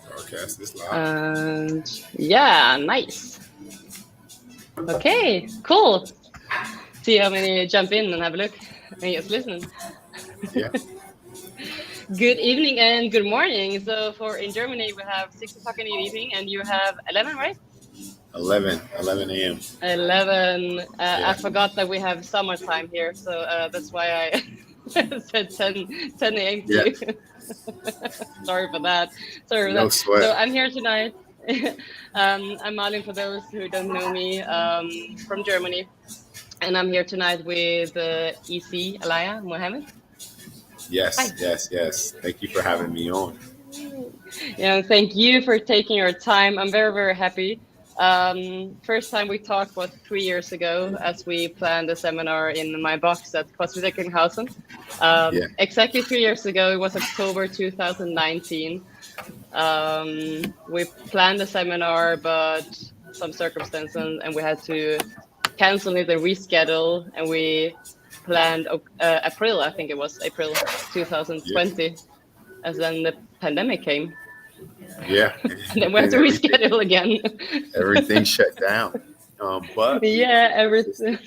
Broadcast this live. And yeah, nice. Okay, cool. See how many jump in and have a look and just listen. Yeah. Good evening and good morning. So in Germany, we have 6 o'clock in the evening and you have 11, right? 11 a.m. 11. Yeah. I forgot that we have summertime here. So that's why I said 10 a.m. to Yeah. you. Sorry for that. No sweat. So I'm here tonight. I'm Malin, for those who don't know me, from Germany. And I'm here tonight with EZ Elijah Muhammed. Yes, Hi. yes. Thank you for having me on. Yeah, thank you for taking your time. I'm very, very happy. First time we talked was 3 years ago as we planned a seminar in my box at CrossFit Recklinghausen. Yeah. Exactly 3 years ago, it was October 2019. We planned the seminar, but some circumstances, and we had to cancel it and reschedule, and we planned April, I think it was April 2020, as then the pandemic came. Yeah. And then we had to reschedule again. Everything shut down. But yeah, everything.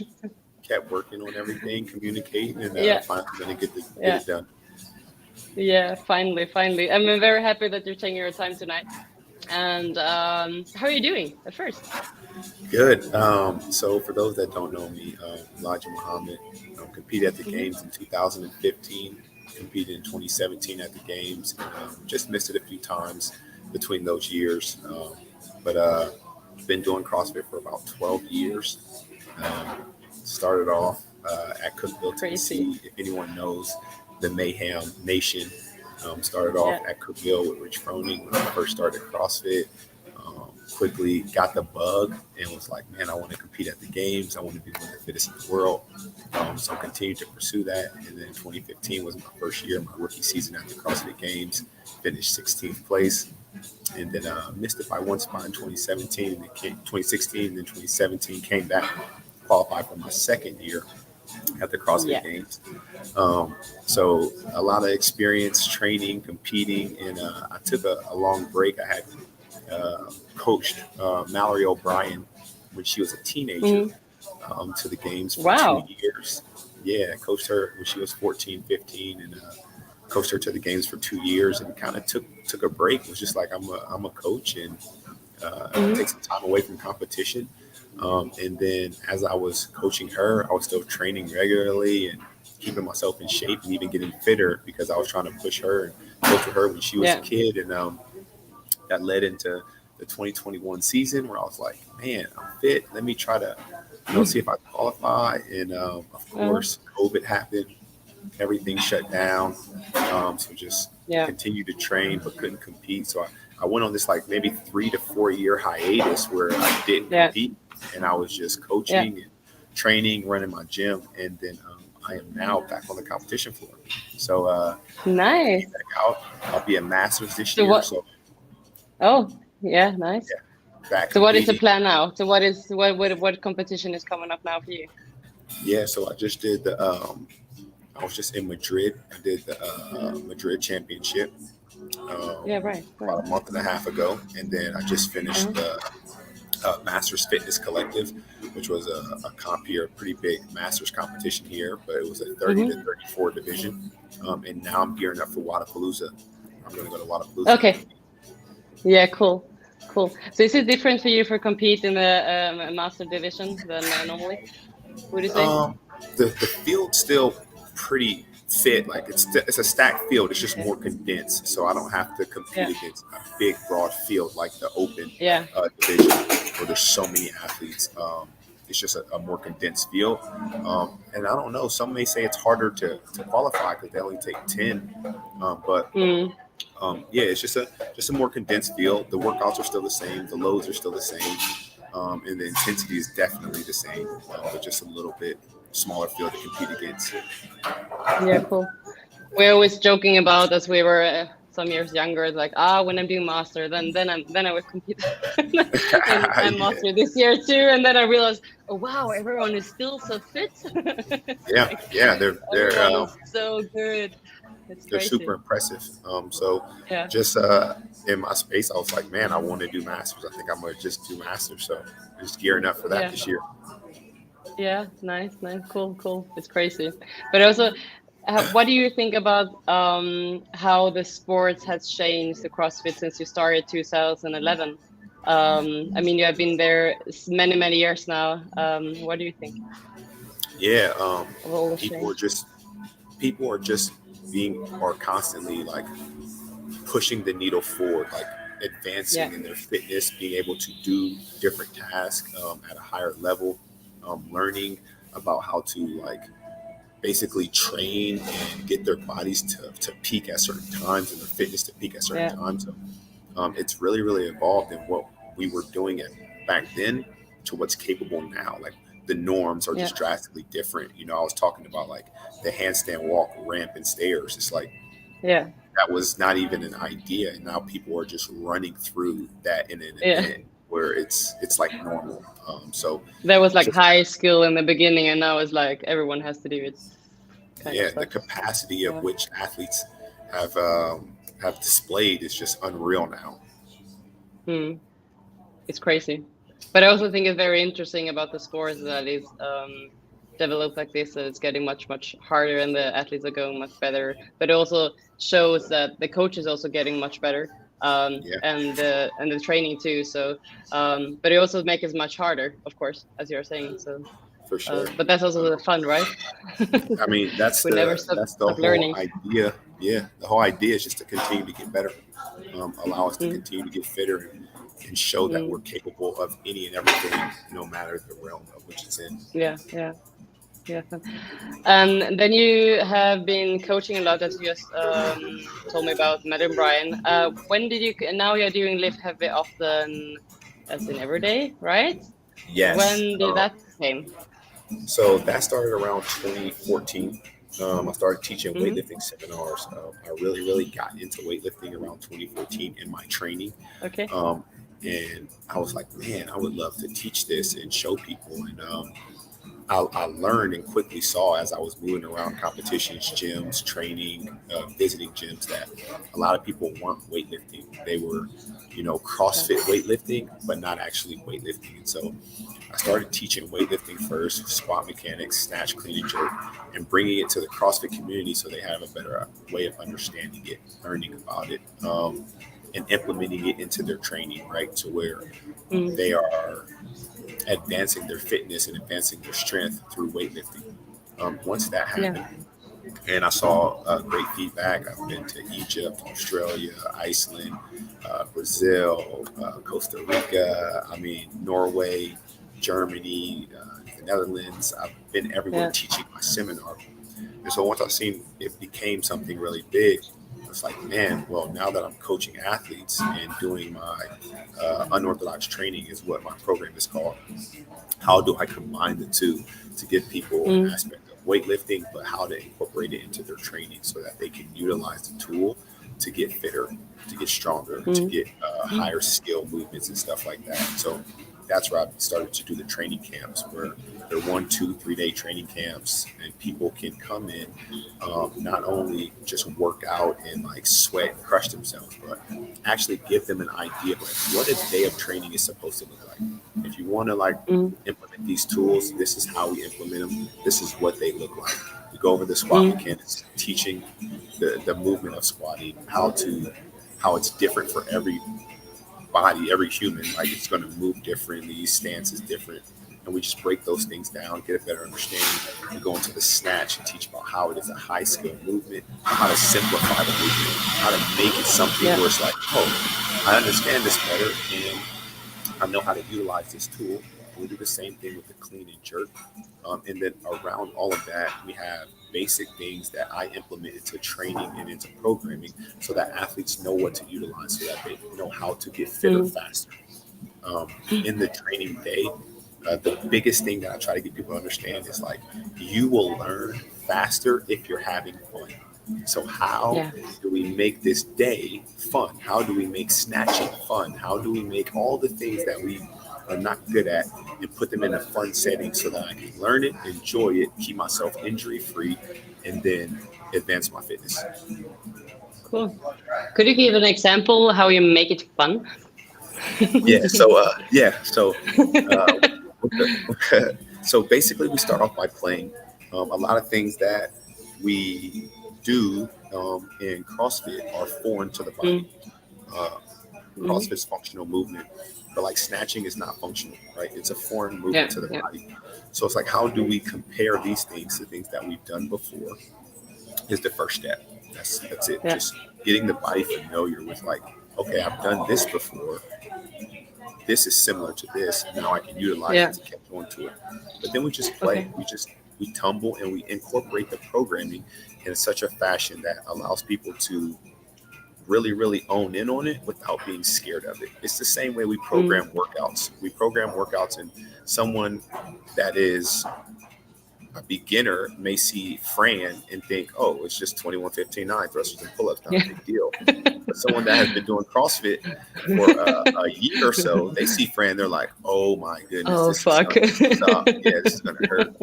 Kept working on everything, communicating, and finally going to get it done. Yeah, finally. I'm very happy that you're taking your time tonight. And how are you doing at first? Good. So for those that don't know me, Elijah Muhammed, competed at the games in 2015, competed in 2017 at the games, just missed it a few times between those years. But been doing CrossFit for about 12 years. Started off at Cookeville, Tennessee. If anyone knows the Mayhem Nation, started off at Cookeville with Rich Froning when I first started CrossFit. Quickly got the bug and was like, man, I want to compete at the games. I want to be one of the fittest in the world. So continued to pursue that. And then 2015 was my first year, my rookie season at the CrossFit Games. Finished 16th place. And then missed it by one spot in 2017. And then 2016 and then 2017 came back, qualified for my second year at the CrossFit Games. So a lot of experience training, competing, and I took a long break. I had coached Mallory O'Brien when she was a teenager to the games for 2 years. Yeah, coached her when she was 14, 15, and coached her to the games for 2 years, and kind of took a break. It was just like I'm a coach and take some time away from competition. And then as I was coaching her, I was still training regularly and keeping myself in shape and even getting fitter because I was trying to push her and coach her when she was a kid. And that led into the 2021 season where I was like, man, I'm fit. Let me try to see if I qualify. And of course, COVID happened. Everything shut down. So just continued to train but couldn't compete. So I went on this like maybe 3 to 4 year hiatus where I didn't compete. And I was just coaching and training, running my gym. And then I am now back on the competition floor. So nice. I'll be a Masters this year. Oh, yeah, nice. Yeah, so what is the plan now? So what competition is coming up now for you? Yeah, so I just did I was just in Madrid. I did the Madrid Championship. About a month and a half ago, and then I just finished the Masters Fitness Collective, which was a comp here, a pretty big Masters competition here, but it was a 30 to 34 division. And now I'm gearing up for Wodapalooza. I'm going to go to Wodapalooza. Okay. Yeah, cool. So is it different for you for compete in the master division than normally? Would you say? The field's still pretty fit. Like it's a stacked field. It's just more condensed, so I don't have to compete against a big, broad field like the open division where there's so many athletes. It's just a more condensed field. And I don't know. Some may say it's harder to qualify because they only take 10. It's just a more condensed field. The workouts are still the same. The loads are still the same. And the intensity is definitely the same, but just a little bit smaller field to compete against. Yeah, cool. We're always joking about as we were some years younger, like when I'm doing master, then I would compete. And I'm master this year too, and then I realized, oh wow, everyone is still so fit. They're so good. it's they're super crazy. impressive. So Yeah. just in my space, I was like, man, I want to do masters. I think I'm gonna just do masters. So just gearing up for that Yeah. this year. Yeah. Nice. Nice. Cool. Cool. It's crazy. But also, what do you think about how the sports has changed the CrossFit since you started 2011? I mean, you have been there many, many years now. What do you think Yeah, of all the people are change? just people are just being are constantly like pushing the needle forward, like Yeah. advancing in their fitness, being able to do different tasks at a higher level, learning about how to like basically train and get their bodies to peak at certain times and their fitness to peak at certain Yeah. times. So it's really, really evolved in what we were doing back then to what's capable now. Like the norms are Yeah. just drastically different. I was talking about like the handstand walk, ramp, and stairs. It's like Yeah. that was not even an idea, and now people are just running through that in an Yeah. event where it's like normal. So There was like just high skill in the beginning, and now it's like everyone has to do it, kind of yeah, the stuff. capacity of Yeah. which athletes have displayed is just unreal now. Hmm. It's crazy. But I also think it's very interesting about the sports that is developed like this. That it's getting much, much harder, and the athletes are going much better. But it also shows that the coach is also getting much better, Yeah, and the training too. So, but it also makes it much harder, of course, as you're saying. So, for sure. but that's also the fun, right? I mean, that's We never the stop that's the stop whole learning. idea. Yeah, the whole idea is just to continue to get better, allow us to Mm, continue to get fitter, and show that we're mm, capable of any and everything, no matter the realm of which it's in. yeah, yeah, yeah. And then you have been coaching a lot, as you just told me about Matt and Brian. When did you? Now you're doing lift heavy often, as in every day, right? Yes. When did that came? So that started around 2014. I started teaching Hmm. weightlifting seminars. I really, really got into weightlifting around 2014 in my training. Okay. Um, and I was like, man, I would love to teach this and show people. And I learned and quickly saw as I was moving around competitions, gyms, training, visiting gyms that a lot of people weren't weightlifting. They were, Yeah. CrossFit weightlifting, but not actually weightlifting. And so I started teaching weightlifting first, squat mechanics, snatch, clean, and jerk, and bringing it to the CrossFit community so they have a better way of understanding it, learning about it, and implementing it into their training, right? To where Mm, they are advancing their fitness and advancing their strength through weightlifting. Once that yeah. happened, and I saw great feedback. I've been to Egypt, Australia, Iceland, Brazil, Costa Rica. I mean, Norway, Germany, the Netherlands. I've been everywhere Yeah. teaching my seminar. And so once I seen it became something really big, it's like, man, well, now that I'm coaching athletes and doing my unorthodox training is what my program is called. How do I combine the two to give people an Mm, aspect of weightlifting, but how to incorporate it into their training so that they can utilize the tool to get fitter, to get stronger, to mm, get higher skill movements and stuff like that. So that's where I started to do the training camps where they're 1, 2, 3 day training camps and people can come in, not only just work out and like sweat and crush themselves, but actually give them an idea of like what a day of training is supposed to look like. If you want to like mm, implement these tools, this is how we implement them. This is what they look like. We go over the squat mm, mechanics, teaching the movement of squatting, how it's different for every body, every human. Like it's going to move differently, each stance is different, and we just break those things down, get a better understanding. We go into the snatch and teach about how it is a high skill movement, how to simplify the movement, how to make it something yeah. where it's like, oh, I understand this better, and I know how to utilize this tool. We do the same thing with the clean and jerk. And then around all of that, we have basic things that I implement into training and into programming so that athletes know what to utilize, so that they know how to get fitter Mm, faster. In the training day, the biggest thing that I try to get people to understand is like you will learn faster if you're having fun. So how yeah. do we make this day fun? How do we make snatching fun? How do we make all the things that we are not good at and put them in a fun setting so that I can learn it, enjoy it, keep myself injury free, and then advance my fitness. Cool. Could you give an example how you make it fun? Yeah. So basically, we start off by playing. A lot of things that we do in CrossFit are foreign to the body. Uh, Mm-hmm. CrossFit's functional movement, but like snatching is not functional, right? It's a foreign movement Yeah, to the yeah. body. So it's like, how do we compare these things to things that we've done before? Is the first step. That's it. Yeah. Just getting the body familiar with like, okay, I've done this before. This is similar to this. Now I can utilize it Yeah. to catch on to it. But then we just play. Okay. We tumble and we incorporate the programming in such a fashion that allows people to really, really own in on it without being scared of it. It's the same way we Mm. program workouts. We program workouts, and someone that is a beginner may see Fran and think, oh, it's just 21-15-9 thrusters and pull-ups, not a Yeah. big deal. But someone that has been doing CrossFit for a year or so, they see Fran, they're like, oh my goodness, Oh this is fuck. gonna suck. Yeah, this is gonna hurt.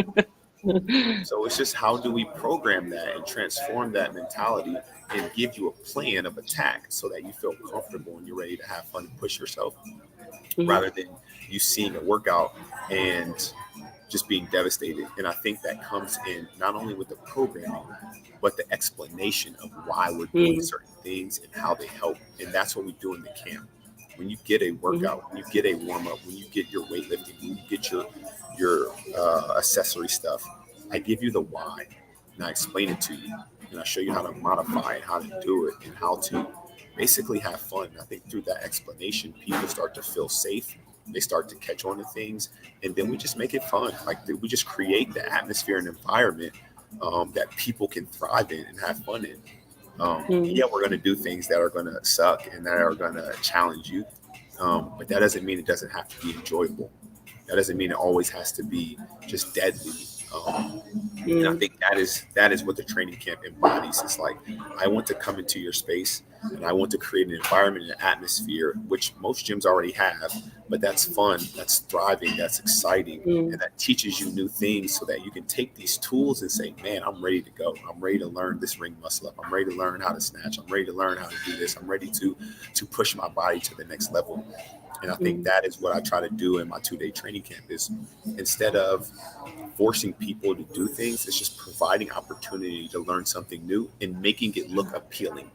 So it's just how do we program that and transform that mentality and give you a plan of attack so that you feel comfortable and you're ready to have fun and push yourself, Mhm. rather than you seeing a workout and just being devastated. And I think that comes in not only with the programming, but the explanation of why we're doing Mm. certain things and how they help. And that's what we do in the camp. When you get a Mhm. workout, when you get a warm up, when you get your weightlifting, when you get your accessory stuff, I give you the why and I explain it to you. And I show you how to modify it, how to do it, and how to basically have fun. And I think through that explanation, people start to feel safe. They start to catch on to things, and then we just make it fun. Like we just create the atmosphere and environment that people can thrive in and have fun in. Mm. Yeah, we're going to do things that are going to suck and that are going to challenge you, but that doesn't mean it doesn't have to be enjoyable. That doesn't mean it always has to be just deadly. Um, and I Mm. think that is what the training camp embodies. It's like I want to come into your space and I want to create an environment and an atmosphere which most gyms already have, but that's fun, that's thriving, that's exciting, Mm. and that teaches you new things so that you can take these tools and say, man, I'm ready to go. I'm ready to learn this ring muscle up. I'm ready to learn how to snatch. I'm ready to learn how to do this. I'm ready to push my body to the next level. And I think Mm. that is what I try to do in my 2-day training camp is instead of forcing people to do things, it's just providing opportunity to learn something new and making it look appealing.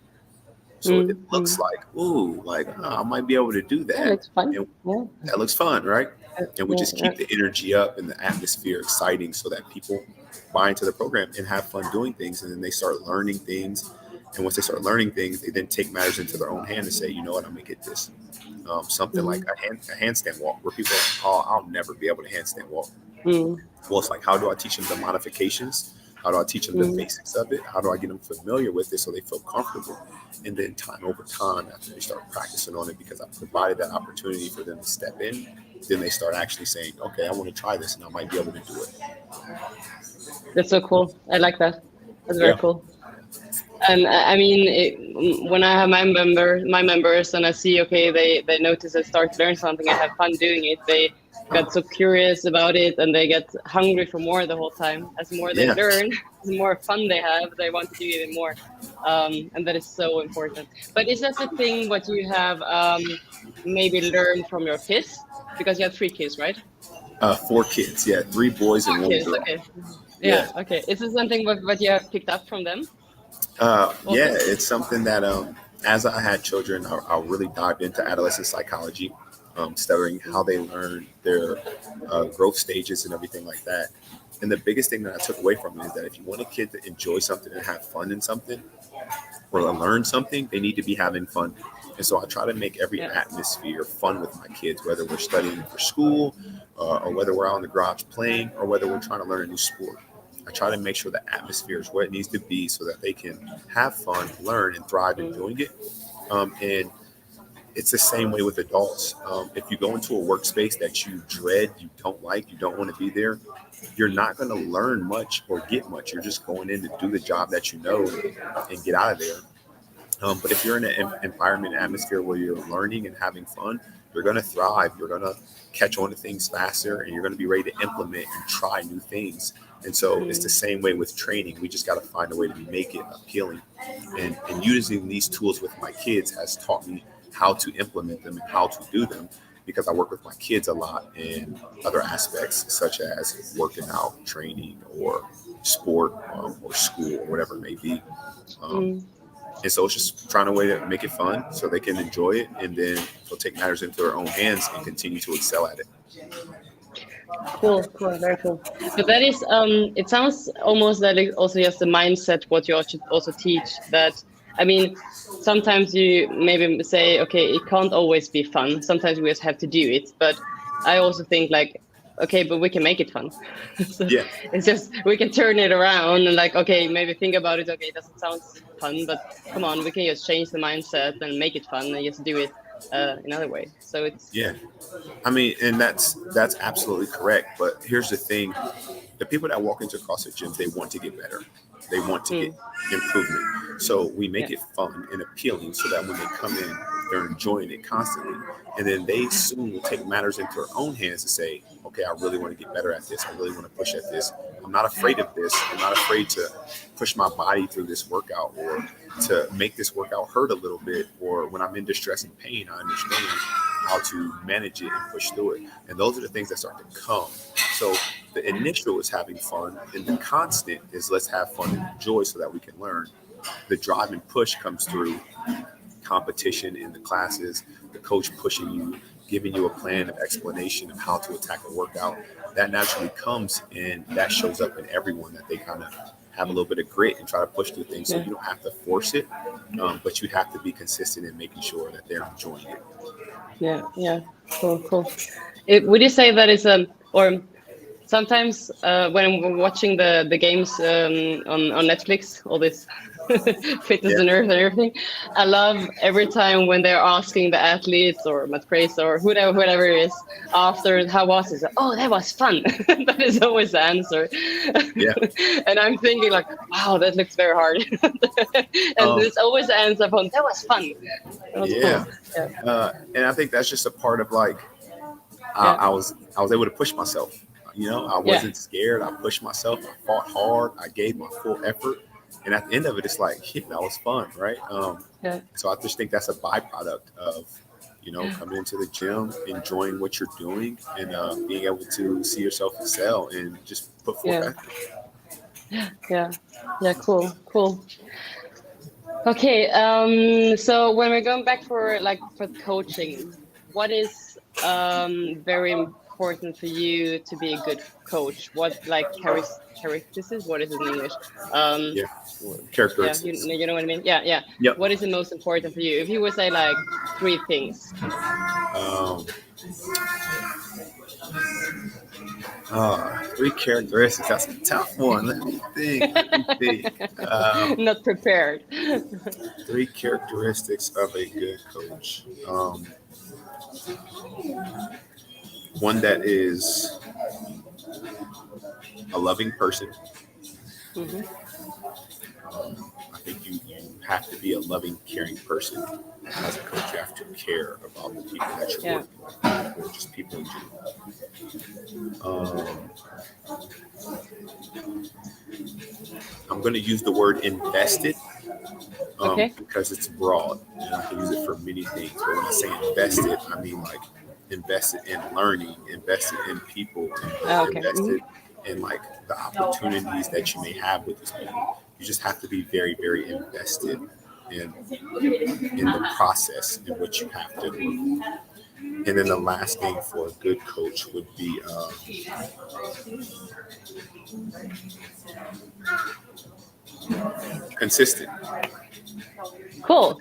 So it Mm. looks Mm. like, ooh, like I might be able to do Yeah, that. looks fun. And Yeah. that looks fun, right? And we Yeah. just Yeah. keep the energy up and the atmosphere exciting so that people buy into the program and have fun doing things. And then they start learning things. And once they start learning things, they then take matters into their own hand and say, you know what, I'm going to get this. Something like Mhm. a handstand walk where people are like, oh, I'll never be able to handstand walk. Mm. Well, it's like, how do I teach them the modifications? How do I teach them the Mm. basics of it? How do I get them familiar with it so they feel comfortable? And then time over time, after they start practicing on it, because I provided that opportunity for them to step in, then they start actually saying, okay, I want to try this and I might be able to do it. That's so cool. I like that. That's very Yeah. cool. And I mean, when I have my members, and I see, okay, they notice and start to learn something and have fun doing it. They got so curious about it, and they get hungry for more the whole time. As more they Yeah. learn, the more fun they have. They want to do even more, and that is so important. But is that the thing what you have maybe learned from your kids? Because you have 3 kids, right? 4 kids. Yeah. 3 boys and 1 4 kids. girl. Okay. Yeah. Yeah. Okay. Is this something what you have picked up from them Yeah. also? It's something that, as I had children, I really dived into adolescent psychology, studying how they learn their growth stages and everything like that. And the biggest thing that I took away from it is that if you want a kid to enjoy something and have fun in something or learn something, they need to be having fun. And so I try to make every Yeah. atmosphere fun with my kids, whether we're studying for school or whether we're out in the garage playing or whether we're trying to learn a new sport. I try to make sure the atmosphere is what it needs to be so that they can have fun, learn, and thrive in Mm. doing it. And it's the same way with adults. If you go into a workspace that you dread, you don't like, you don't want to be there, you're not going to learn much or get much. You're just going in to do the job that you know and get out of there. But if you're in an environment, atmosphere where you're learning and having fun, you're going to thrive. You're going to catch on to things faster, and you're going to be ready to implement and try new things. And so it's the same way with training. We just got to find a way to make it appealing. And using these tools with my kids has taught me how to implement them and how to do them, because I work with my kids a lot in other aspects, such as working out, training, or sport, or school, or whatever it may be. Um, and so it's just trying a way to make it fun so they can enjoy it, and then they'll take matters into their own hands and continue to excel at it. Cool, very cool. But that is, it sounds almost that it's also just the mindset what you also teach. That, I mean, sometimes you maybe say, okay, it can't always be fun. Sometimes we just have to do it. But I also think like, okay, but we can make it fun. So Yeah. it's just, we can turn it around and like, okay, maybe think about it. Okay, it doesn't sound fun, but come on, we can just change the mindset and make it fun and just do it another way. So it's I mean, and that's absolutely correct. But here's the thing: the people that walk into CrossFit gyms, they want to get better. They want to get improvement. So we make it fun and appealing so that when they come in, they're enjoying it constantly. And then they soon will take matters into their own hands and say, okay, I really want to get better at this. I really want to push at this. I'm not afraid of this. I'm not afraid to push my body through this workout, or to make this workout hurt a little bit, or when I'm in distress and pain, I understand how to manage it and push through it. And those are the things that start to come. So the initial is having fun, and the constant is let's have fun and enjoy so that we can learn. The drive and push comes through competition in the classes, the coach pushing you, giving you a plan of explanation of how to attack a workout. That naturally comes, and that shows up in everyone, that they kind of have a little bit of grit and try to push through things. So you don't have to force it, but you have to be consistent in making sure that they're enjoying it. Yeah, cool. Would you say that is or sometimes when I'm watching the games on Netflix, all this fitness and earth and everything, I love every time when they're asking the athletes or Matt Praise or whoever it is after how was it? Oh, that was fun. That is always the answer. Yeah. And I'm thinking like, wow, that looks very hard. And there's always the answer from that was fun. That was cool. And I think that's just a part of like I was able to push myself. I wasn't scared. I pushed myself. I fought hard. I gave my full effort. And at the end of it, it's like, that was fun, right? So I just think that's a byproduct of, coming into the gym, enjoying what you're doing, and being able to see yourself excel and just put forth effort. Yeah, cool. Okay, so when we're going back for coaching, what is very important for you to be a good coach? What characteristics? What is it in English? Characteristics. You know what I mean? Yeah. Yep. What is the most important for you? If you would say like 3 things. 3 characteristics. That's a tough one. Let me think. Not prepared. 3 characteristics of a good coach. One that is a loving person. I think you have to be a loving, caring person as a coach. You have to care about the people that you're working with, or just people in general. I'm going to use the word invested because it's broad, and I can use it for many things. But when I say invested, I mean like invested in learning, invested in people, invested in like the opportunities that you may have with these people. You just have to be very, very invested in the process in which you have to do. And then the last thing for a good coach would be consistent. Cool.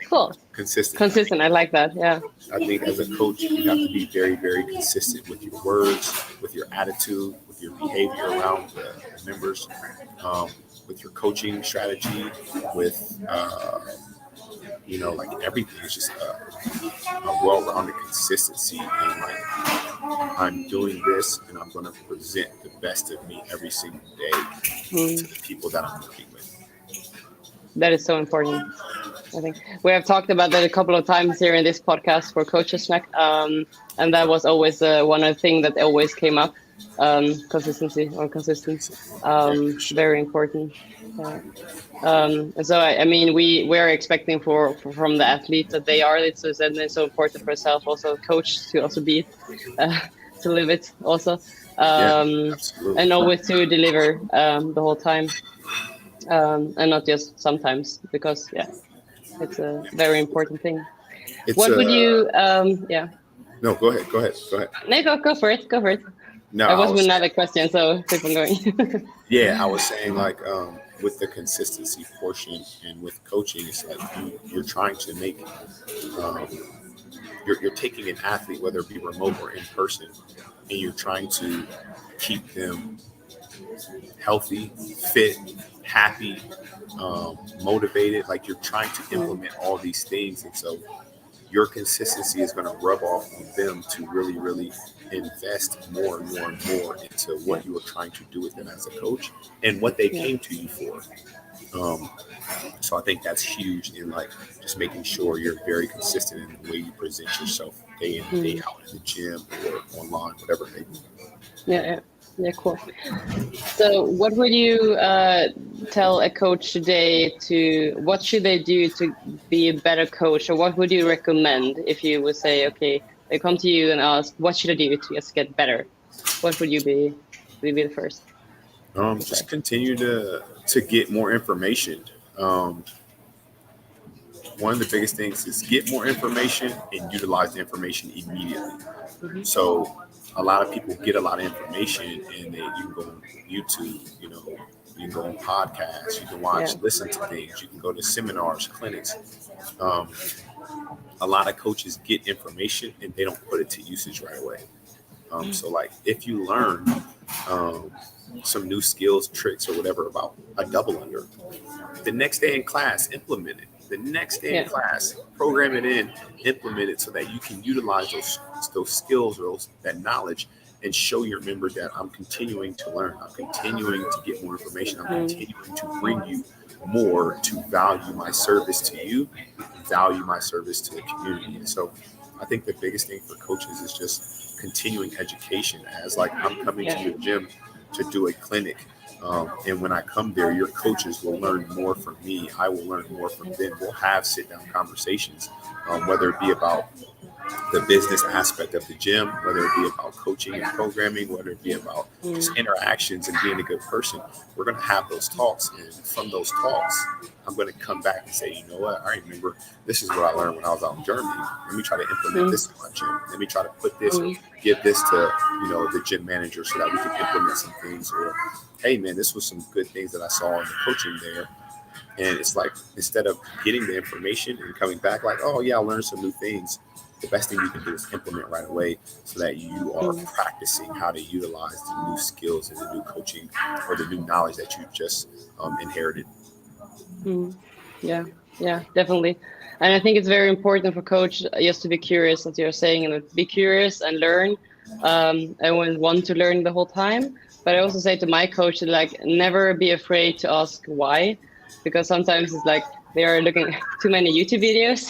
Consistent. I like that. Yeah. I think as a coach, you have to be very, very consistent with your words, with your attitude, with your behavior around the members, with your coaching strategy, with like everything. It's just a well-rounded consistency, and like I'm doing this, and I'm going to present the best of me every single day to the people that I'm working with. That is so important. I think we have talked about that a couple of times here in this podcast for Coaches Snack, and that was always one of the things that always came up. Consistency or consistent, Yeah, for sure. very important. Yeah. And so I mean, we're expecting from the athletes that they are it, so it's so important for yourself also coach to also be uh, to live it also, Yeah, and absolutely. always to deliver the whole time, and not just sometimes, because yeah, it's a very important thing. It's What would a you yeah, no. Go ahead. Go ahead. Go ahead. no, go for it, go for it. No, I I was with was saying. another question, so keep on going. Yeah, I was saying like with the consistency portion and with coaching, it's like you're trying to make um, you're taking an athlete, whether it be remote or in person, and you're trying to keep them healthy, fit, happy, motivated. Like you're trying to Mm, implement all these things, and so your consistency is going to rub off on them to really, really invest more and more and more into yeah, what you are trying to do with them as a coach and what they yeah. came to you for. Um, so I think that's huge in like just making sure you're very consistent in the way you present yourself day in and day Mm. out in the gym or online, whatever it may be. Yeah, yeah, yeah, cool. So, what would you tell a coach today to what should they do to be a better coach, or what would you recommend if you would say, okay, they come to you and ask, what should I do to just get better? What would you be the first to say? Just continue to get more information. Um, One of the biggest things is get more information and utilize the information immediately. Hmm. So a lot of people get a lot of information and you can go on YouTube, you can go on podcasts, you can Yeah. listen to things, you can go to seminars, clinics. Um, a lot of coaches get information and they don't put it to usage right away. So like if you learn um, some new skills, tricks, or whatever about a double under, the next day in class, implement it. The next day in Yeah. class, program it in, implement it so that you can utilize those skills or that knowledge and show your members that I'm continuing to learn. I'm continuing to get more information. I'm Mm. continuing to bring you more to value my service to you, value my service to the community. And so I think the biggest thing for coaches is just continuing education as like I'm coming to Yeah. your gym to do a clinic. And when I come there, your coaches will learn more from me. I will learn more from them. We'll have sit down conversations, whether it be about the business aspect of the gym, whether it be about coaching and programming, whether it be about just Mm. interactions and being a good person. We're going to have those talks. And from those talks, I'm going to come back and say, you know what? I remember this is what I learned when I was out in Germany. Let me try to implement Mm. this in my gym. Let me try to put this, Mm. give this to, the gym manager so that we can implement some things. Or, hey, man, this was some good things that I saw in the coaching there. And it's like, instead of getting the information and coming back like, oh, yeah, I learned some new things, the best thing you can do is implement right away so that you are Mm. practicing how to utilize the new skills and the new coaching or the new knowledge that you just inherited. Mm. Yeah, yeah, definitely. And I think it's very important for coach just to be curious, as you're saying, and be curious and learn. I want to learn the whole time. But I also say to my coach, like, never be afraid to ask why, because sometimes it's like they are looking too many YouTube videos,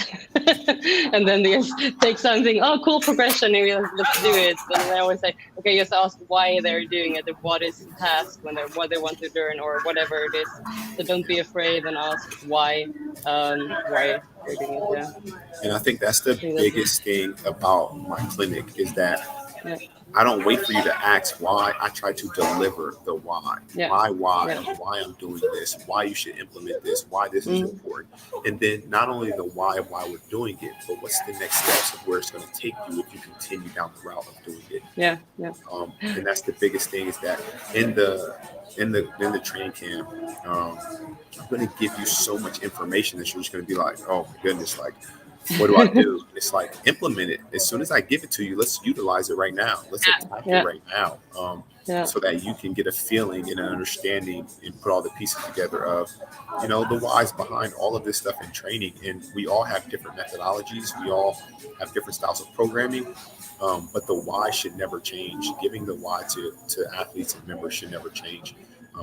and then they just take something, oh, cool progression, and let's do it. But then I always say, okay, just ask why they're doing it, and what is the task when they're what they want to learn, or whatever it is. So don't be afraid and ask why they're doing it. Yeah, And I think that's I the think that's biggest thing about my clinic is that yeah, I don't wait for you to ask why. I try to deliver the why. yeah, Why yeah, of why I'm doing this, why you should implement this, why this is mm, important. And then not only the why of why we're doing it, but what's the next steps of where it's going to take you if you continue down the route of doing it. yeah, yeah, And that's the biggest thing is that in the training camp, I'm going to give you so much information that you're just going to be like, oh my goodness, like what do I do? It's like implement it. As soon as I give it to you, let's utilize it right now. Let's attack it yeah, right now, yeah, so that you can get a feeling and an understanding and put all the pieces together of, the whys behind all of this stuff in training. And we all have different methodologies. We all have different styles of programming. But the why should never change. Giving the why to athletes and members should never change.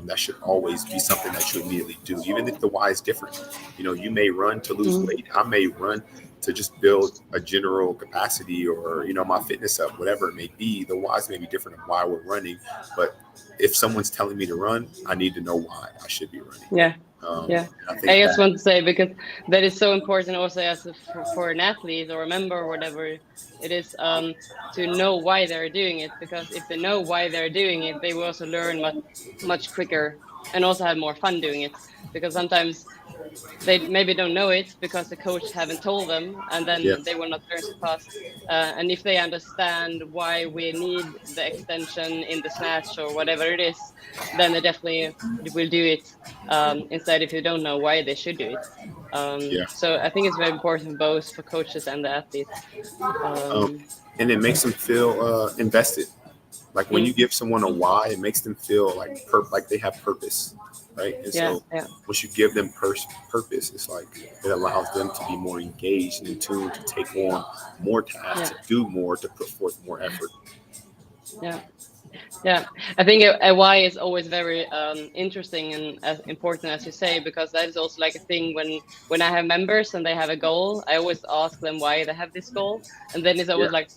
that should always be something that you immediately do, even if the why is different. You may run to lose weight. I may run to just build a general capacity, or my fitness up, whatever it may be. The whys may be different of why we're running, but if someone's telling me to run, I need to know why I should be running. Yeah. And I think I just want to say, because that is so important also for an athlete or a member or whatever it is, to know why they're doing it. Because if they know why they're doing it, they will also learn much quicker and also have more fun doing it. Because sometimes they maybe don't know it because the coach haven't told them, and then they will not learn so fast. And if they understand why we need the extension in the snatch or whatever it is, then they definitely will do it. Instead, if you don't know why they should do it. So I think it's very important both for coaches and the athletes. And it makes them feel invested. Like when you give someone a why, it makes them feel like they have purpose, right? And so once you give them purpose, it's like it allows them to be more engaged and in tune, to take on more tasks, to do more, to put forth more effort. Yeah, I think a why is always very interesting and as important, as you say, because that is also like a thing when I have members and they have a goal, I always ask them why they have this goal, and then it's always like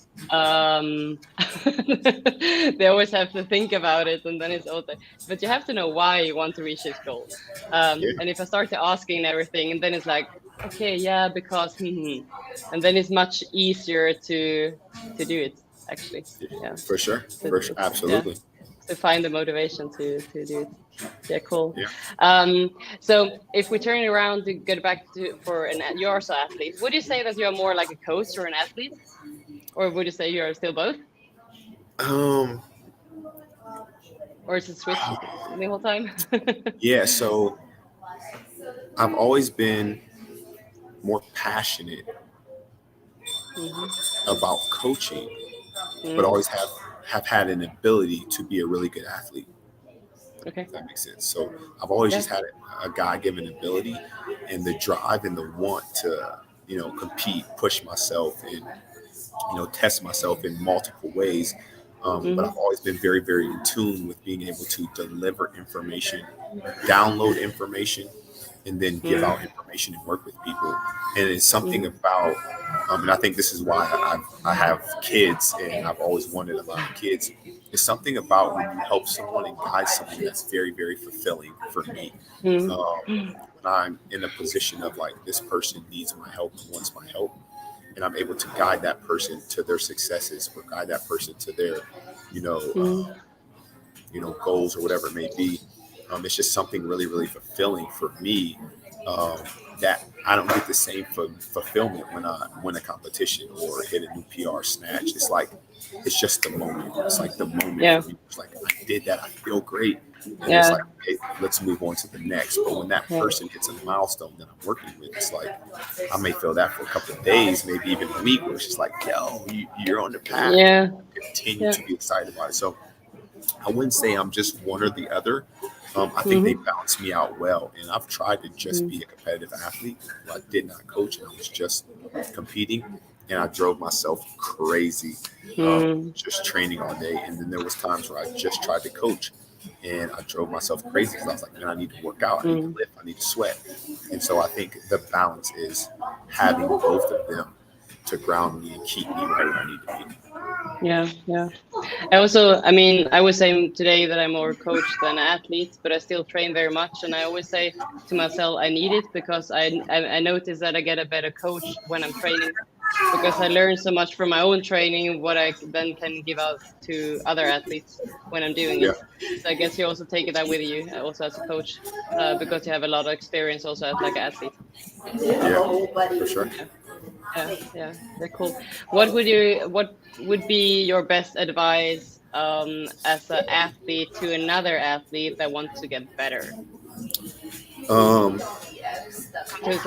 they always have to think about it, and then it's also, but you have to know why you want to reach this goal. And if I start to asking everything, and then it's like, okay, yeah, because and then it's much easier to do it. Actually, for sure, absolutely. To find the motivation to do it. Yeah, cool. So if we turn around to get back to you're also an athlete, would you say that you're more like a coach or an athlete, or would you say you're still both? Or is it switched the whole time? So I've always been more passionate about coaching, but always have had an ability to be a really good athlete. Okay. If that makes sense. So I've always just had a God-given ability and the drive and the want to, compete, push myself, and test myself in multiple ways. But I've always been very, very in tune with being able to deliver information, download information, and then give out information and work with people. And it's something about, and I think this is why I have kids, and I've always wanted a lot of kids. It's something about when you help someone and guide someone that's very, very fulfilling for me. When I'm in a position of like, this person needs my help and wants my help, and I'm able to guide that person to their successes, or guide that person to their, goals, or whatever it may be. It's just something really, really fulfilling for me, that I don't get the same fulfillment when I win a competition or hit a new PR snatch. It's like, it's just the moment. It's like the moment. For me. It's like, I did that. I feel great. And it's like, okay, let's move on to the next. But when that person hits a milestone that I'm working with, it's like, I may feel that for a couple of days, maybe even a week, where it's just like, yo, you're on the path. Continue to be excited about it. So I wouldn't say I'm just one or the other. I think they balance me out well. And I've tried to just be a competitive athlete. I did not coach, and I was just competing. And I drove myself crazy, just training all day. And then there was times where I just tried to coach, and I drove myself crazy because I was like, man, I need to work out. I need to lift. I need to sweat. And so I think the balance is having both of them to ground me and keep me right where I need to be. Yeah. I would say today that I'm more coach than athlete, but I still train very much. And I always say to myself, I need it, because I notice that I get a better coach when I'm training, because I learn so much from my own training, what I then can give out to other athletes when I'm doing it. So I guess you also take that with you also as a coach, because you have a lot of experience also as like an athlete. For sure. Yeah, they're cool. What would be your best advice as an athlete to another athlete that wants to get better?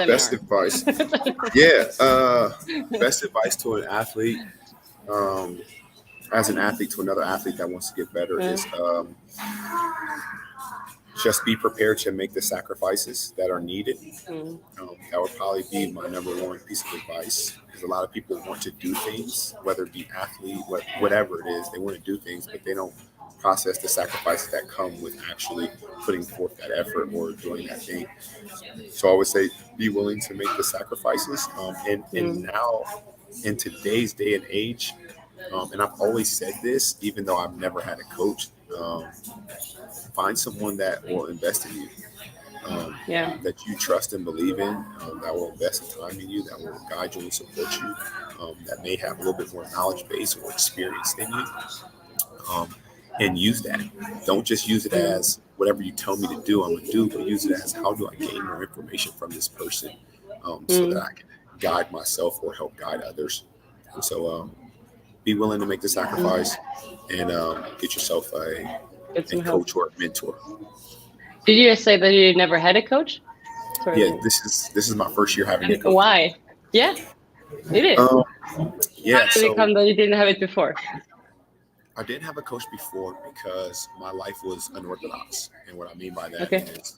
Best advice. Best advice to an athlete, as an athlete to another athlete that wants to get better, is just be prepared to make the sacrifices that are needed. That would probably be my number one piece of advice, because a lot of people want to do things, whether it be athlete, whatever it is, they want to do things, but they don't process, the sacrifices that come with actually putting forth that effort or doing that thing. So I would say be willing to make the sacrifices. And now in today's day and age, and I've always said this, even though I've never had a coach, find someone that will invest in you, that you trust and believe in, that will invest time in you, that will guide you and support you, that may have a little bit more knowledge base or experience than you, and use that. Don't just use it as whatever you tell me to do, I'm going to do, but use it as how do I gain more information from this person, so that I can guide myself or help guide others. And so be willing to make the sacrifice and get yourself a coach or a mentor. Did you just say that you never had a coach? Sorry. Yeah, this is my first year having a coach. Why? Yeah, it is. Yeah, How did it come that you didn't have it before? I didn't have a coach before because my life was unorthodox. And what I mean by that is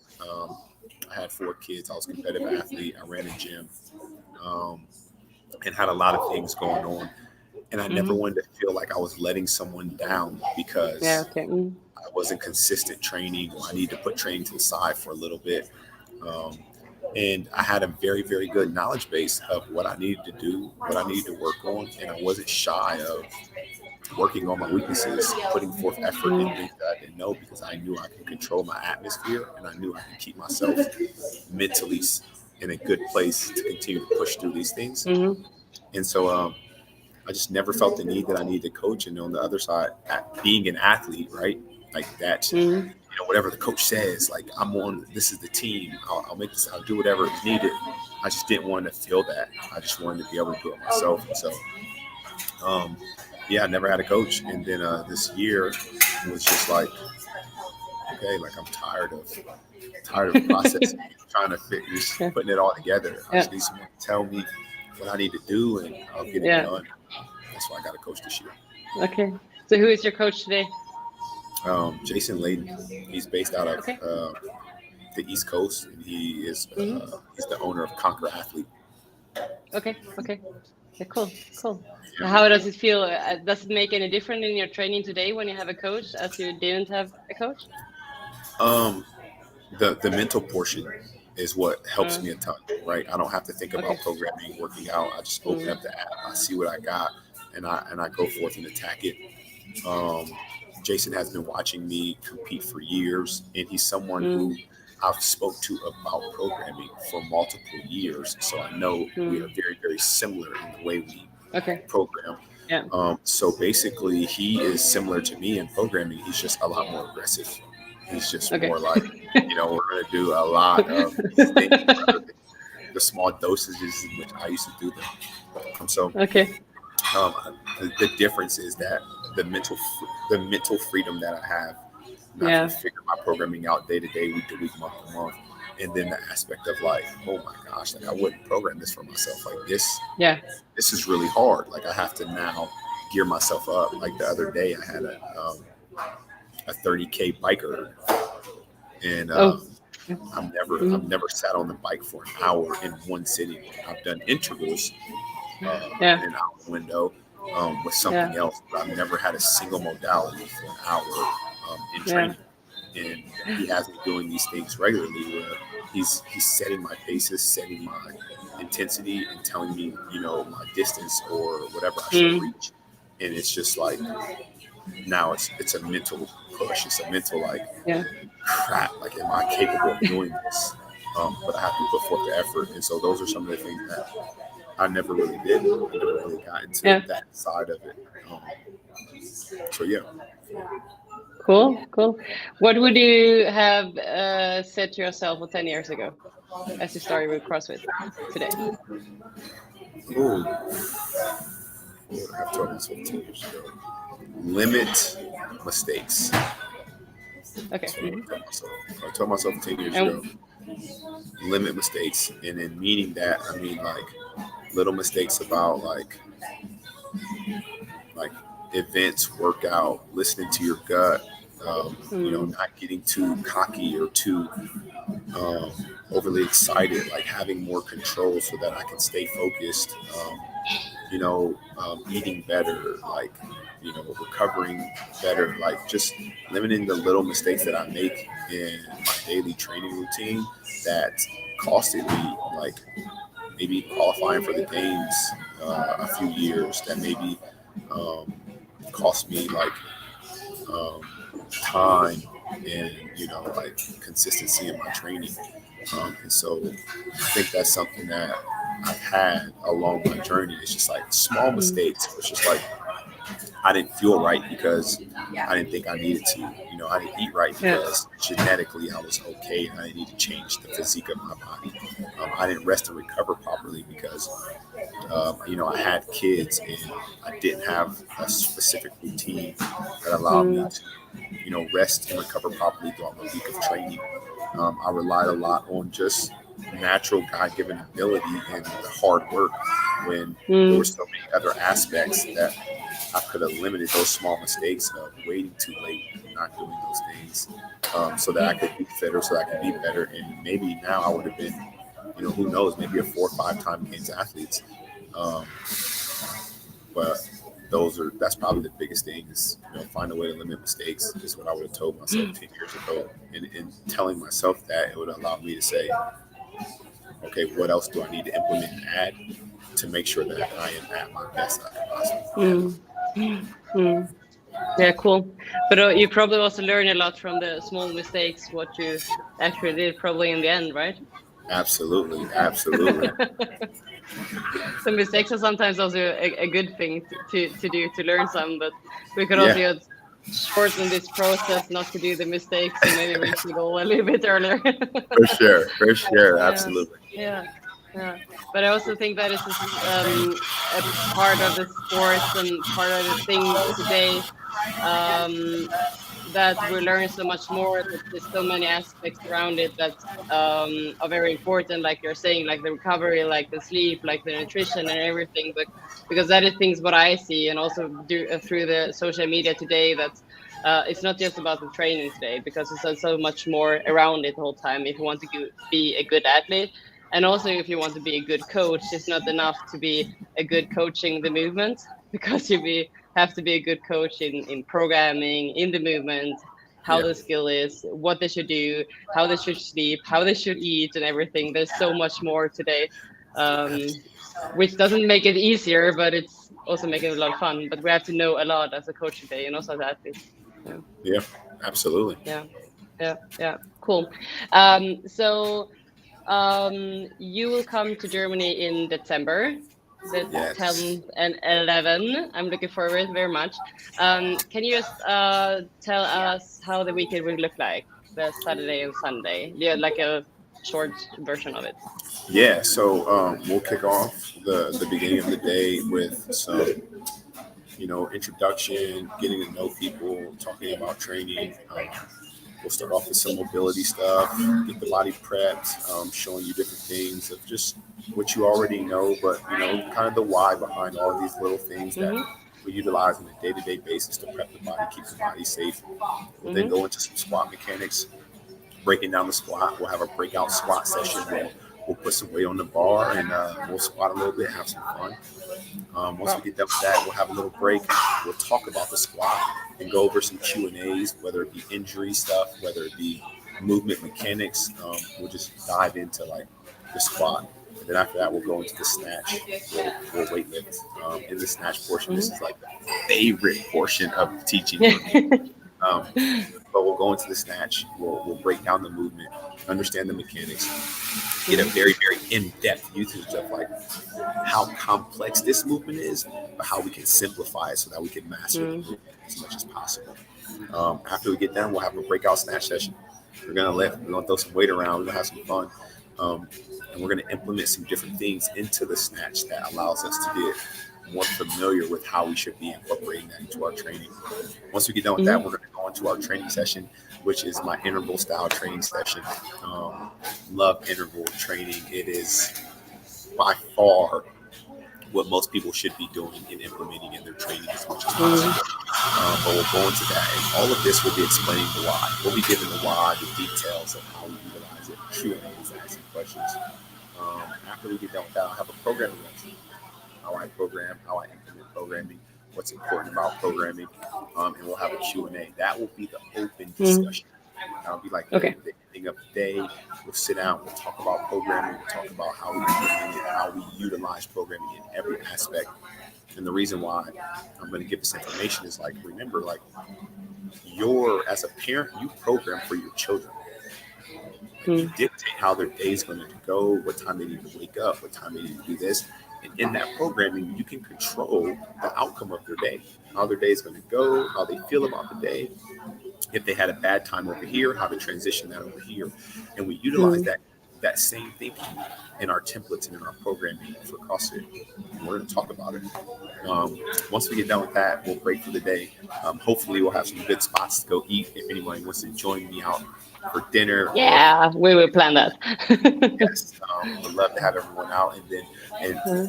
I had 4 kids. I was a competitive athlete. I ran a gym and had a lot of things going on. And I never wanted to feel like I was letting someone down because I wasn't consistent training, or I needed to put training to the side for a little bit. And I had a very, very good knowledge base of what I needed to do, what I needed to work on. And I wasn't shy of working on my weaknesses, putting forth effort in things that I didn't know, because I knew I could control my atmosphere and I knew I could keep myself mentally in a good place to continue to push through these things. And so I just never felt the need that I needed to coach. And on the other side, being an athlete, right? Like that, whatever the coach says, like I'm on, this is the team. I'll make this, I'll do whatever is needed. I just didn't want to feel that. I just wanted to be able to do it myself. And so, I never had a coach. And then this year it was just like, okay, like I'm tired of processing, trying to figure, putting it all together. I just need someone to tell me what I need to do, and I'll get it done. That's why I got a coach this year. Okay. So who is your coach today? Jason Layden. He's based out of the East Coast, and he is he's the owner of Conquer Athlete. Okay. Yeah, cool. Yeah. How does it feel? Does it make any difference in your training today when you have a coach as you didn't have a coach? The mental portion is what helps me a ton, right? I don't have to think about programming, working out. I just open up the app, I see what I got, and I go forth and attack it. Jason has been watching me compete for years, and he's someone who I've spoke to about programming for multiple years. So I know we are very, very similar in the way we program. Yeah. So basically, he is similar to me in programming. He's just a lot more aggressive. He's just more like, we're going to do a lot of these things, the small dosages in which I used to do them. So the difference is that the mental freedom that I have, not to figure my programming out day to day, week to week, month to month, and then the aspect of like, oh my gosh, like I wouldn't program this for myself. Like this is really hard. Like I have to now gear myself up. Like the other day, I had a 30K biker, and I've never sat on the bike for an hour in one sitting. I've done intervals in an hour window with something else, but I've never had a single modality for an hour in training. And he has me doing these things regularly where he's setting my paces, setting my intensity, and telling me, my distance or whatever I should reach. And it's just like, now it's a mental push. It's a mental crap. Like, am I capable of doing this? But I have to put forth the effort. And so those are some of the things that I never really did. I never really got into that side of it. Cool. What would you have said to yourself 10 years ago as you started with CrossFit today? What would I have told myself 10 years ago? Limit mistakes. Okay. I told myself 10 years ago, limit mistakes. And in meaning that, I mean like little mistakes about like events, workout, listening to your gut, not getting too cocky or too overly excited, like having more control so that I can stay focused, eating better, like, recovering better, like just limiting the little mistakes that I make in my daily training routine that costed me, like, maybe qualifying for the games a few years, that maybe um, cost me, like, um, time and, like, consistency in my training. And so I think that's something that I've had along my journey. It's just like small mistakes. It's just like I didn't feel right because I didn't think I needed to. I didn't eat right because genetically I was okay and I didn't need to change the physique of my body. I didn't rest and recover properly because, I had kids and I didn't have a specific routine that allowed me to, rest and recover properly throughout my week of training. I relied a lot on just natural God-given ability and the hard work when there were so many other aspects that I could have limited those small mistakes of waiting too late and not doing those things, so that I could be fitter, so that I could be better. And maybe now I would have been, who knows, maybe a 4 or 5 time games athlete. Um, but that's probably the biggest thing is, find a way to limit mistakes is what I would have told myself 10 years ago. And in telling myself that, it would allow me to say, okay, what else do I need to implement and add to make sure that I am at my best I can possibly be. Yeah, cool. But you probably also learn a lot from the small mistakes, what you actually did probably in the end, right? Absolutely. So mistakes are sometimes also a good thing to do, to learn some, but we could also shorten this process not to do the mistakes and maybe reach the goal a little bit earlier. For sure. Absolutely. Yeah. But I also think that is a part of the sports and part of the thing today, that we learn so much more, that there's so many aspects around it that are very important, like you're saying, like the recovery, like the sleep, like the nutrition and everything. But because that is things what I see, and also through the social media today, that it's not just about the training today, because there's so much more around it the whole time. If you want to be a good athlete, and also if you want to be a good coach, it's not enough to be a good coaching the movement, because have to be a good coach in programming, in the movement, how the skill is, what they should do, how they should sleep, how they should eat, and everything. There's so much more today, which doesn't make it easier, but it's also making it a lot of fun. But we have to know a lot as a coach today, and also as athletes. Yeah, absolutely. Yeah. Cool. So you will come to Germany in December, the 10th and 11th. I'm looking forward very much. Can you just tell us how the weekend will look like, the Saturday and Sunday? Yeah, like a short version of it. Yeah, so we'll kick off the beginning of the day with some, introduction, getting to know people, talking about training. We'll start off with some mobility stuff, get the body prepped, showing you different things of just what you already know, but, kind of the why behind all of these little things that we utilize on a day-to-day basis to prep the body, keep the body safe. We'll then go into some squat mechanics, breaking down the squat. We'll have a breakout squat session where we'll put some weight on the bar and we'll squat a little bit, have some fun. Once we get done with that, we'll have a little break. We'll talk about the squat and go over some Q&As, whether it be injury stuff, whether it be movement mechanics. We'll just dive into like the squat. And then after that, we'll go into the snatch. We'll weight lift. In the snatch portion, this is like the favorite portion of teaching. But we'll go into the snatch. We'll break down the movement, understand the mechanics, get a very, very in-depth usage of like how complex this movement is, but how we can simplify it so that we can master the movement as much as possible. After we get done, we'll have a breakout snatch session. We're gonna lift. We're gonna throw some weight around. We're gonna have some fun, and we're gonna implement some different things into the snatch that allows us to get more familiar with how we should be incorporating that into our training. Once we get done with that, we're going to go into our training session, which is my interval style training session. Love interval training. It is by far what most people should be doing and implementing in their training as much as possible. But we'll go into that, and all of this will be explaining the why. We'll be giving the why, the details of how we utilize it, Q&As, asking questions. After we get done with that, I'll have a programming lesson. how I program, how I implement programming, what's important about programming, and we'll have a Q&A. That will be the open discussion. That'll be like Okay. the ending of the day. We'll sit down, we'll talk about programming, we'll talk about how we implement it, how we utilize programming in every aspect. And the reason why I'm going to give this information is like, remember, like as a parent, you program for your children. You dictate how their day is going to go, what time they need to wake up, what time they need to do this. And in that programming, you can control the outcome of their day, how their day is going to go, how they feel about the day. If they had a bad time over here, how to transition that over here. And we utilize that same thinking in our templates and in our programming for CrossFit. And we're going to talk about it. Once we get done with that, we'll break for the day. Hopefully, we'll have some good spots to go eat. If anybody wants to join me out for dinner. Yeah, we will plan that. Yes, we'd love to have everyone out. And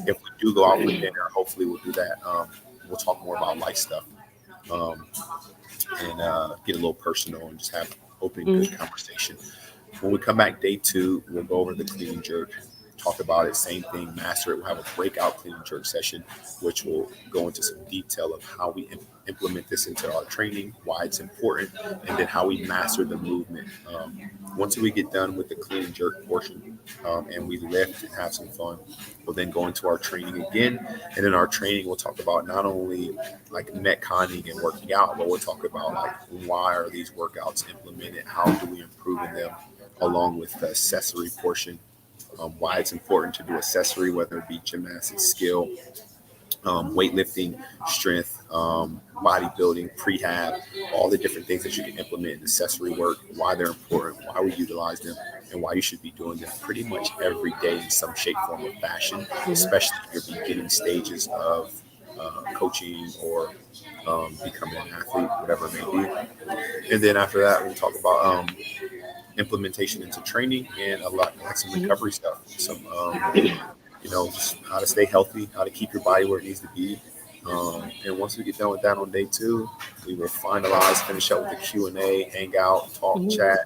if we do go out for dinner, hopefully we'll do that. We'll talk more about life stuff. And get a little personal and just have open, good conversation. When we come back day 2, we'll go over the clean and jerk, talk about it, same thing, master it. We'll have a breakout clean and jerk session, which will go into some detail of how we implement this into our training, why it's important, and then how we master the movement. Once we get done with the clean and jerk portion and we lift and have some fun, we'll then go into our training again. And in our training, we'll talk about not only like metconning and working out, but we'll talk about like why are these workouts implemented, how do we improve in them, along with the accessory portion, why it's important to do accessory, whether it be gymnastics, skill, weightlifting, strength, bodybuilding, prehab, all the different things that you can implement in accessory work, why they're important, why we utilize them, and why you should be doing them pretty much every day in some shape, form, or fashion, especially in your beginning stages of coaching or becoming an athlete, whatever it may be. And then after that, we'll talk about implementation into training and a lot like some recovery stuff, some just how to stay healthy, how to keep your body where it needs to be. And once we get done with that on day 2, we will finish up with the Q&A, hang out, talk, chat.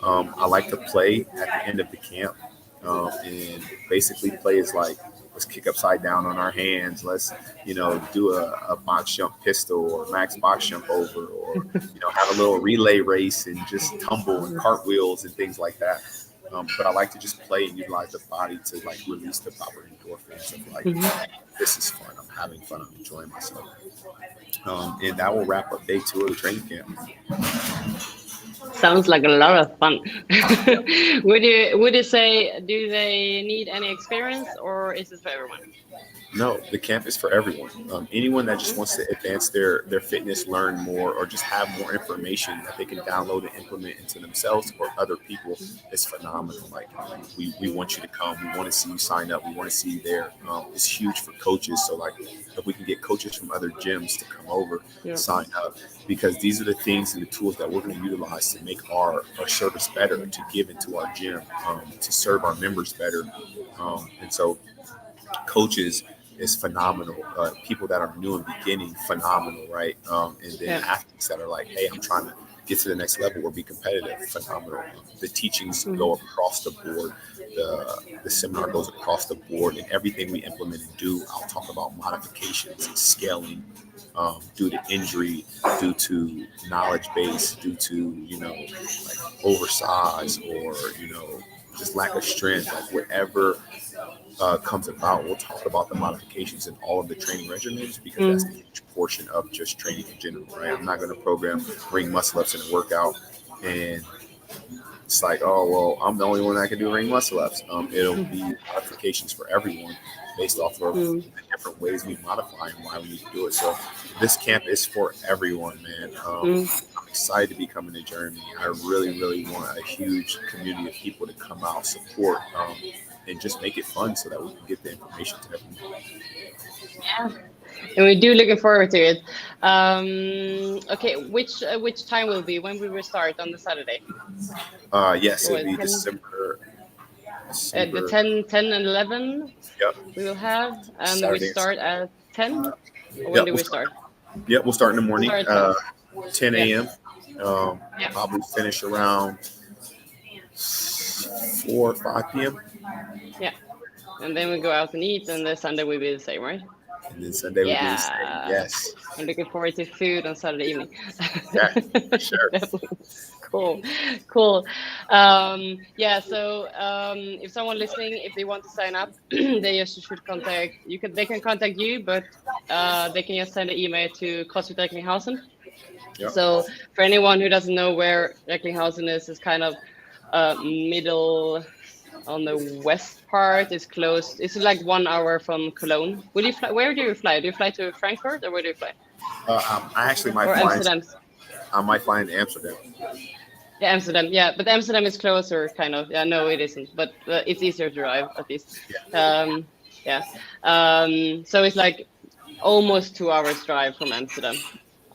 I like to play at the end of the camp, and basically play is like, let's kick upside down on our hands. Let's, do a box jump pistol or max box jump over, or, have a little relay race and just tumble and cartwheels and things like that. But I like to just play and utilize the body to like release the proper endorphins of like, this is fun. I'm having fun. I'm enjoying myself. And that will wrap up day 2 of the training camp. Sounds like a lot of fun. Would you say, do they need any experience, or is it for everyone? No, the camp is for everyone. Anyone that just wants to advance their fitness, learn more, or just have more information that they can download and implement into themselves or other people is phenomenal. Like we want you to come. We want to see you sign up. We want to see you there. It's huge for coaches. So like if we can get coaches from other gyms to come over, sign up, because these are the things and the tools that we're going to utilize to make our service better, to give into our gym, to serve our members better. And so coaches is phenomenal. People that are new and beginning, phenomenal, right? And then athletes that are like, hey, I'm trying to get to the next level or be competitive, phenomenal. The teachings go across the board. The seminar goes across the board, and everything we implement and do, I'll talk about modifications, scaling, due to injury, due to knowledge base, due to, like oversize or, just lack of strength, like whatever comes about. We'll talk about the modifications in all of the training regimens, because that's the huge portion of just training in general, right? I'm not going to program ring muscle ups in a workout and it's like, oh, well, I'm the only one that can do ring muscle ups. It'll be modifications for everyone based off of the different ways we modify and why we need to do it. So this camp is for everyone, man. I'm excited to be coming to Germany. I really, really want a huge community of people to come out, support, and just make it fun so that we can get the information to everyone. Yeah, and we do looking forward to it. Okay, which time will be? When we will start on the Saturday? Yes, it'll be December. The 10 and 11. Yep. We will have, and Saturday. we start at 10. When do we start? Yep, we'll start in the morning, 10 a.m. Yeah. Probably finish around 4 or 5 p.m. Yeah. and then we go out and eat, and the Sunday will be the same, right? And then Sunday will be the same. Yeah. Yes. I'm looking forward to food on Saturday evening. Yeah, for sure. Cool. Yeah, so if someone listening, if they want to sign up, they just should contact you. They can contact you, but they can just send an email to CrossFit Recklinghausen. Yep. So for anyone who doesn't know where Recklinghausen is, it's kind of middle on the west part. It's close. It's like 1 hour from Cologne. Will you fly? Where do you fly? Do you fly to Frankfurt or where do you fly? I actually might Or fly. Amsterdam. I might fly in Amsterdam. Yeah, Amsterdam. Yeah, but Amsterdam is closer, kind of. Yeah, no, it isn't, but it's easier to drive at least. Yeah. So it's like almost 2 hours drive from Amsterdam.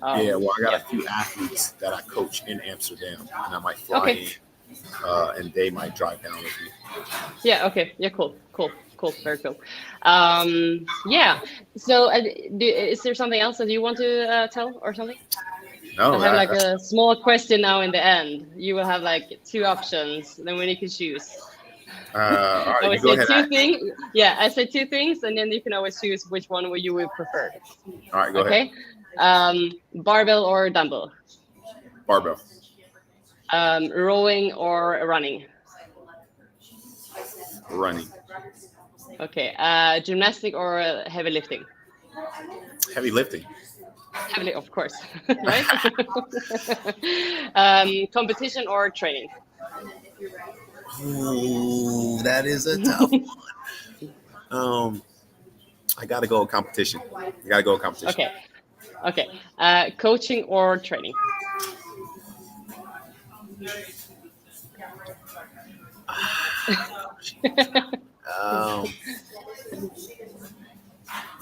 Yeah, well, I got a few athletes that I coach in Amsterdam, and I might fly in, and they might drive down with me. Yeah. Okay. Yeah. Cool. Very cool. Yeah. So, is there something else that you want to tell or something? No, I have like a small question now in the end. You will have like 2 options, then we need to choose. All right, I you go say ahead. 2 things. Yeah, I say 2 things, and then you can always choose which one you would prefer. All right, go ahead. Barbell or dumbbell? Barbell. Rowing or running? Running. Okay. Gymnastic or heavy lifting? Heavy lifting. Heavily, of course, right? Competition or training? Ooh, that is a tough one. I gotta go with competition. Okay. Coaching or training?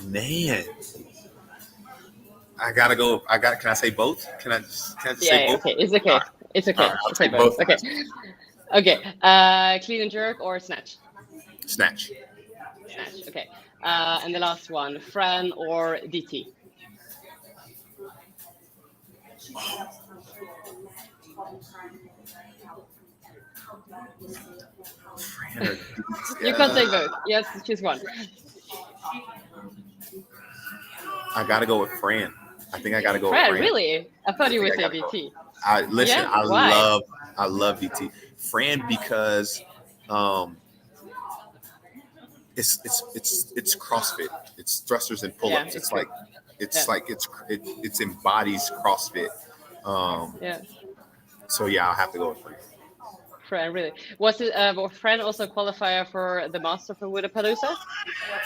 Man, I gotta go. Can I say both? Can I just say both? Okay. It's okay. Right. It's okay. Right, I'll say both. Okay. Clean and jerk or snatch? Snatch. Okay. And the last one, Fran or DT? You can say both. Yes, choose one. I gotta go with Fran. I think I gotta go with Fran. Really? I thought you would say DT. I Why? love DT. Fran because it's CrossFit. It's thrusters and pull-ups. It embodies CrossFit. So yeah, I'll have to go with Fran. Fran, really? Was it Fran also qualifier for the Master for Wodapalooza?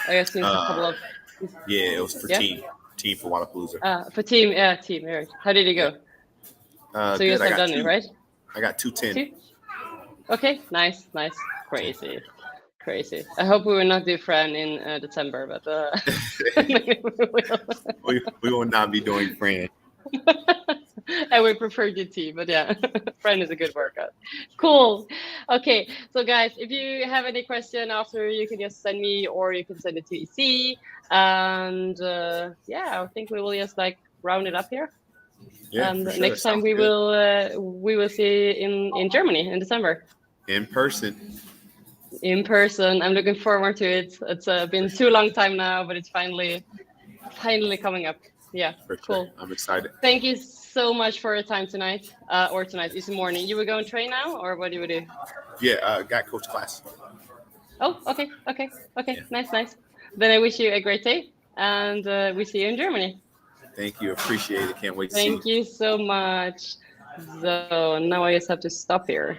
I guess a couple of. Yeah, it was for team for Wodapalooza. For team, team. Right. How did it go? So you guys have done it, right? I got 210. Okay, nice, crazy. I hope we will not do Fran in December, but we will not be doing Fran. I would prefer DT, but yeah, Fran is a good workout. Cool. Okay, so guys, if you have any question after, you can just send me or you can send it to EC. And I think we will just like round it up here. Yeah, and for sure. Next time we will see in Germany in December. In person. I'm looking forward to it. It's been too long time now, but it's finally coming up. Yeah, for cool. Sure. I'm excited. Thank you so much for your time tonight. Or tonight, it's morning. You will go and train now, or what do you do? Yeah, got coach class. Oh, okay. Yeah. Nice. Then I wish you a great day, and we see you in Germany. Thank you. Appreciate it. Can't wait to see you. Thank you so much. So now I just have to stop here.